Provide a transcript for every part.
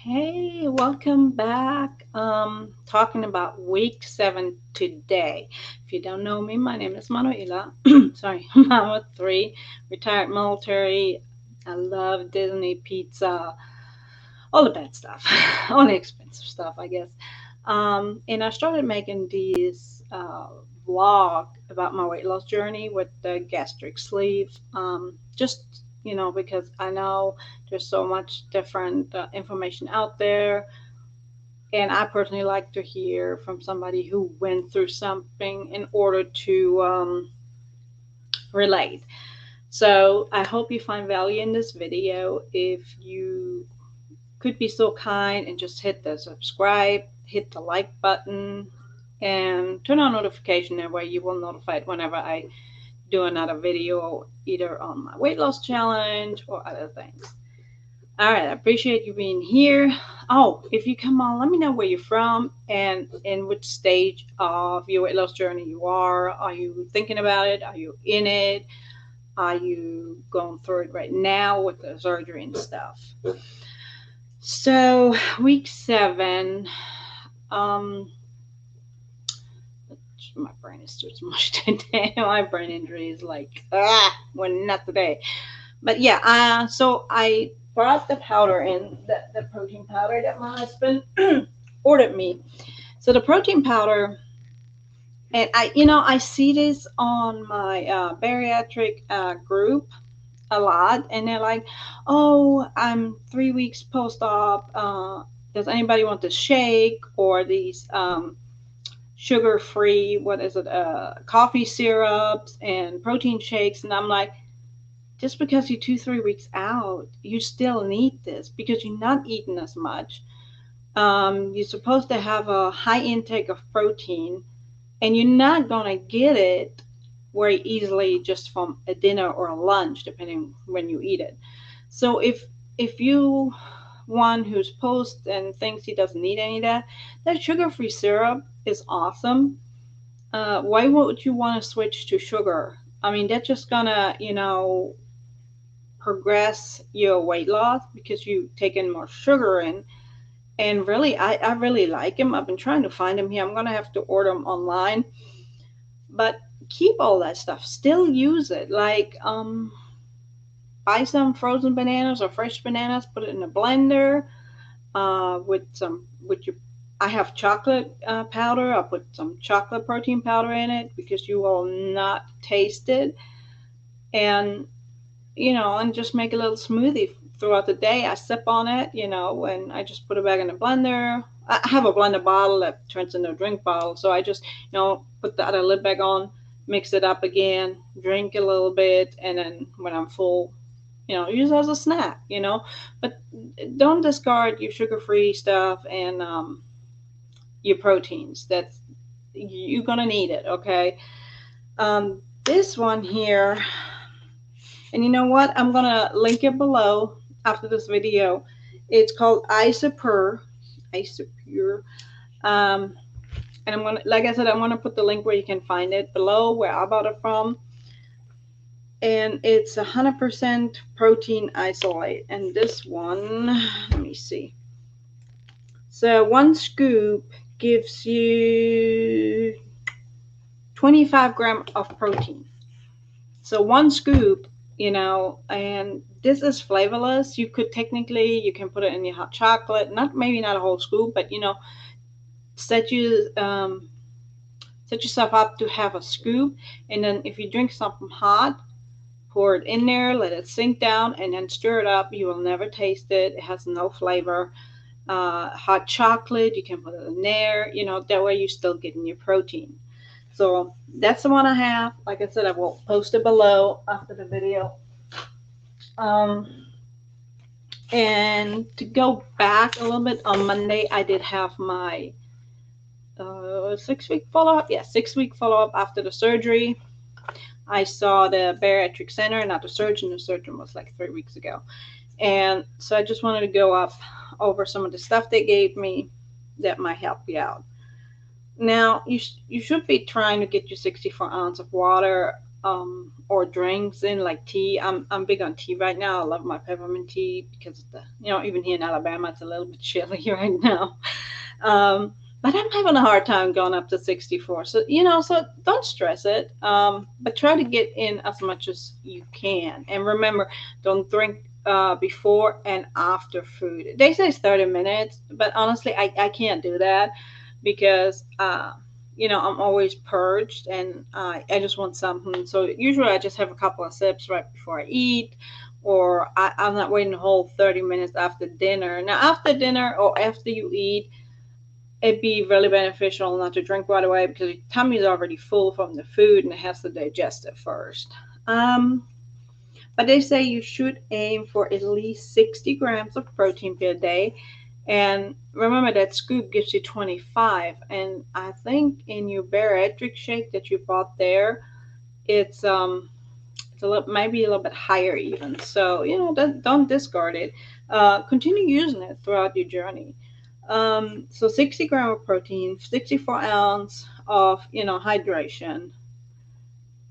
Hey, welcome back. Talking about week 7 today. If you don't know me, my name is Manuela. Sorry, mom of three, retired military. I love Disney pizza, all the bad stuff, all the expensive stuff, I guess. And I started making these vlog about my weight loss journey with the gastric sleeve. Just because I know there's so much different information out there, and I personally like to hear from somebody who went through something in order to relate. So I hope you find value in this video. If you could be so kind and just hit the subscribe, hit the like button, and turn on notification, that way you will notified whenever I do another video, either on my weight loss challenge or other things. All right, I appreciate you being here. Oh, if you come on, let me know where you're from and in which stage of your weight loss journey you are. Are you thinking about it? Are you in it? Are you going through it right now with the surgery and stuff? So, week 7, um, my brain is too smushed today. My brain injury is like, well, not today. But yeah, so I brought the powder in, the protein powder that my husband ordered me. So the protein powder, and I see this on my bariatric group a lot, and they're like, "Oh, I'm 3 weeks post-op. Does anybody want to shake or these sugar-free? What is it? Coffee syrups and protein shakes?" And I'm like, just because you're 2, 3 weeks out, you still need this because you're not eating as much. You're supposed to have a high intake of protein, and you're not gonna get it very easily just from a dinner or a lunch, depending when you eat it. So if you one who's post and thinks he doesn't need any of that, that sugar-free syrup is awesome. Why would you want to switch to sugar? I mean, that's just gonna, progress your weight loss because you've taken more sugar in. And really, I really like him. I've been trying to find him here. I'm going to have to order them online. But keep all that stuff. Still use it. Like, buy some frozen bananas or fresh bananas, put it in a blender with your. I have chocolate powder. I'll put some chocolate protein powder in it because you will not taste it. And and just make a little smoothie throughout the day. I sip on it, and I just put it back in the blender. I have a blender bottle that turns into a drink bottle, so I just, put the other lid back on, mix it up again, drink a little bit, and then when I'm full, use it as a snack, But don't discard your sugar-free stuff and your proteins. That's you're gonna need it, okay? This one here. And you know what? I'm going to link it below after this video. It's called Isopure. Isopure. Um, and I'm going to, like I said, I'm going to put the link where you can find it below where I bought it from. And it's 100% protein isolate. And this one, let me see. So one scoop gives you 25 grams of protein. So one scoop, and this is flavorless. You can put it in your hot chocolate, maybe not a whole scoop, but set you set yourself up to have a scoop, and then if you drink something hot, pour it in there, let it sink down, and then stir it up. You will never taste it. It has no flavor. Hot chocolate, you can put it in there. That way you're still getting your protein. So that's the one I have. Like I said, I will post it below after the video. And to go back a little bit, on Monday I did have my 6-week follow-up. Yeah, 6-week follow-up after the surgery. I saw the bariatric center, not the surgeon. The surgeon was like 3 weeks ago. And so I just wanted to go up over some of the stuff they gave me that might help you out. Now, you should be trying to get your 64 ounce of water or drinks in like tea. I'm big on tea right now. I love my peppermint tea because of the, even here in Alabama it's a little bit chilly right now. Um, but I'm having a hard time going up to 64. So, so don't stress it. But try to get in as much as you can. And remember, don't drink before and after food. They say 30 minutes, but honestly, I can't do that because, I'm always purged and I just want something. So usually I just have a couple of sips right before I eat, or I'm not waiting a whole 30 minutes after dinner. Now, after dinner or after you eat, it'd be really beneficial not to drink right away because your tummy is already full from the food and it has to digest it first. But they say you should aim for at least 60 grams of protein per day. And remember that scoop gives you 25. And I think in your bariatric shake that you bought there, it's it's a little, maybe a little bit higher even. So don't discard it. Continue using it throughout your journey. So 60 gram of protein, 64 ounce of hydration,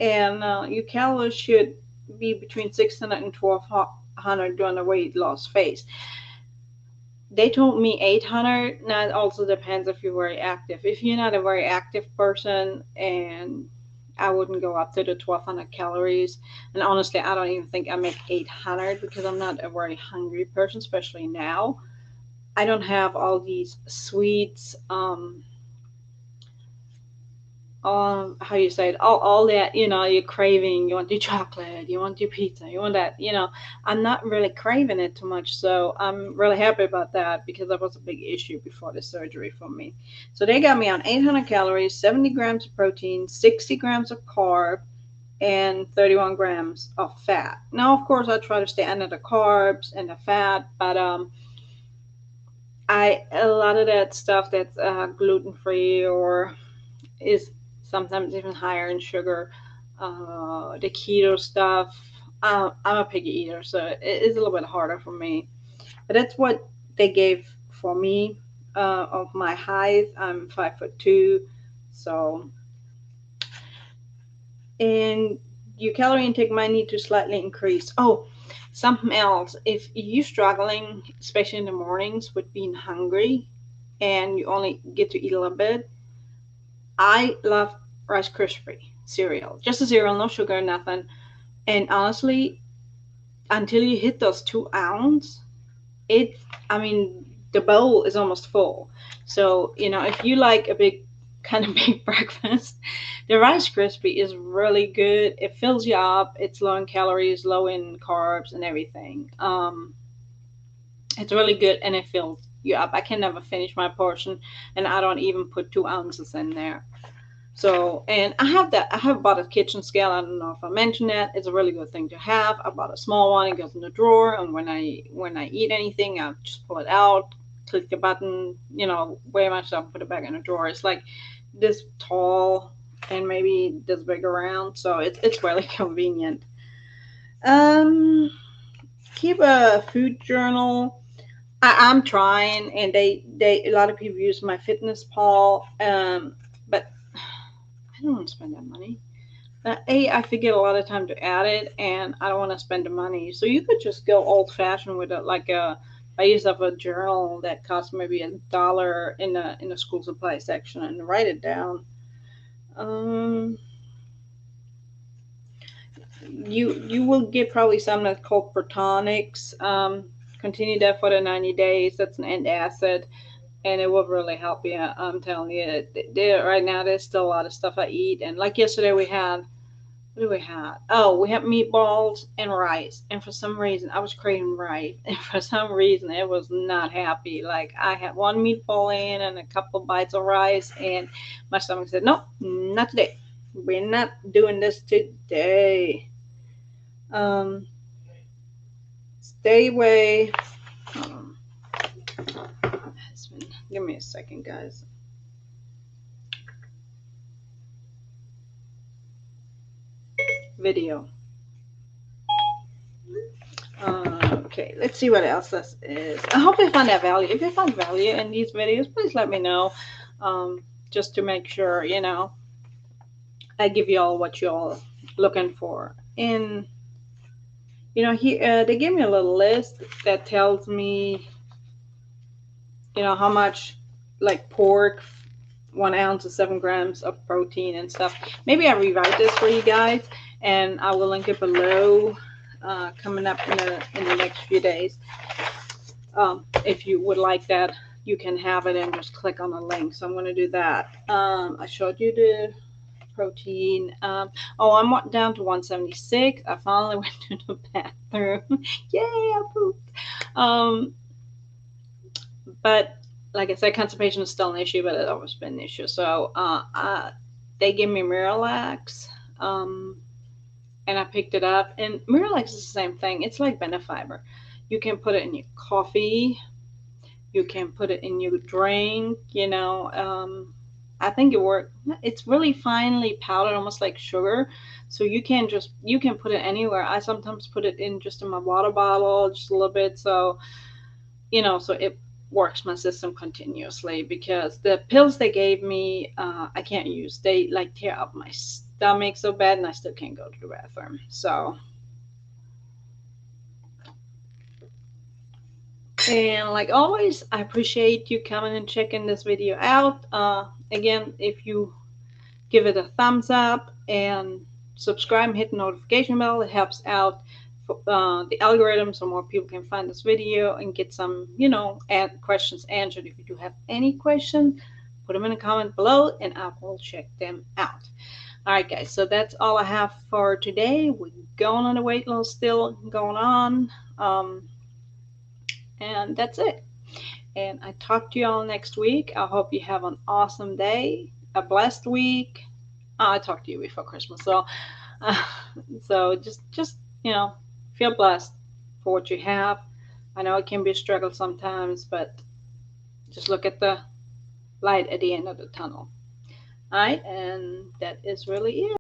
and your calories should be between 600 and 1200 during the weight loss phase. They told me 800. Now it also depends if you're very active. If you're not a very active person, and I wouldn't go up to the 1200 calories. And honestly, I don't even think I make 800 because I'm not a very hungry person, especially now. I don't have all these sweets, how you say it, all that, you're craving. You want your chocolate, you want your pizza, you want that. I'm not really craving it too much, so I'm really happy about that because that was a big issue before the surgery for me. So they got me on 800 calories, 70 grams of protein, 60 grams of carb, and 31 grams of fat. Now, of course, I try to stay under the carbs and the fat, but I a lot of that stuff that's gluten free or is sometimes even higher in sugar. The keto stuff. I'm a picky eater, so it is a little bit harder for me. But that's what they gave for me of my height. I'm 5'2", so, and your calorie intake might need to slightly increase. Oh, something else. If you're struggling, especially in the mornings, with being hungry, and you only get to eat a little bit, I love Rice Krispie cereal. Just a cereal, no sugar, nothing. And honestly, until you hit those 2 ounce, it, I mean, the bowl is almost full. So, if you like a big, kind of big breakfast, the Rice Krispie is really good. It fills you up. It's low in calories, low in carbs, and everything. It's really good and it fills you up. I can never finish my portion, and I don't even put 2 ounces in there. So, and I have that. I have bought a kitchen scale. I don't know if I mentioned that. It's a really good thing to have. I bought a small one. It goes in the drawer, and when I eat anything, I just pull it out, click the button, weigh myself, put it back in the drawer. It's like this tall and maybe this big around, so it's really convenient. Um, Keep a food journal. I'm trying, and they a lot of people use my Fitness Pal, but I don't want to spend that money. I forget a lot of time to add it, and I don't want to spend the money. So you could just go old fashioned with it, like buy yourself a journal that costs maybe $1 in the school supply section, and write it down. Um, you will get probably some that's called protonics. Continue that for the 90 days. That's an antacid, and it will really help you. I'm telling you, right now there's still a lot of stuff I eat, and like yesterday we had, what do we have? Oh, we had meatballs and rice. And for some reason, I was craving rice. And for some reason, it was not happy. Like, I had one meatball in and a couple bites of rice, and my stomach said, nope, not today. We're not doing this today. Um, Stay away. Um, Give me a second, guys. Video. Okay, let's see what else this is. I hope you find that value. If you find value in these videos, please let me know. Just to make sure, I give you all what you all looking for. And they give me a little list that tells me, how much, like pork, 1 ounce is 7 grams of protein and stuff. Maybe I rewrite this for you guys, and I will link it below, coming up in the next few days. If you would like that, you can have it and just click on the link. So I'm going to do that. I showed you the protein. Oh, I'm down to 176. I finally went to the bathroom. Yay, I pooped. But like I said, constipation is still an issue, but it's always been an issue. So they gave me Miralax, and I picked it up. And Miralax is the same thing. It's like Benefiber. You can put it in your coffee. You can put it in your drink. I think it works. It's really finely powdered, almost like sugar. So you can put it anywhere. I sometimes put it in just in my water bottle, just a little bit. So so it works my system continuously, because the pills they gave me, I can't use. They like tear up my stomach so bad, and I still can't go to the bathroom. So, and like always, I appreciate you coming and checking this video out. Again, if you give it a thumbs up and subscribe, hit the notification bell, it helps out the algorithm, so more people can find this video and get some, questions answered. If you do have any questions, put them in a comment below and I will check them out. All right, guys, so that's all I have for today. We're going on, the weight loss still going on, and that's it. And I talk to you all next week. I hope you have an awesome day, a blessed week. I talked to you before Christmas, so uh, so just feel blessed for what you have. I know it can be a struggle sometimes, but just look at the light at the end of the tunnel. All right, and that is really it.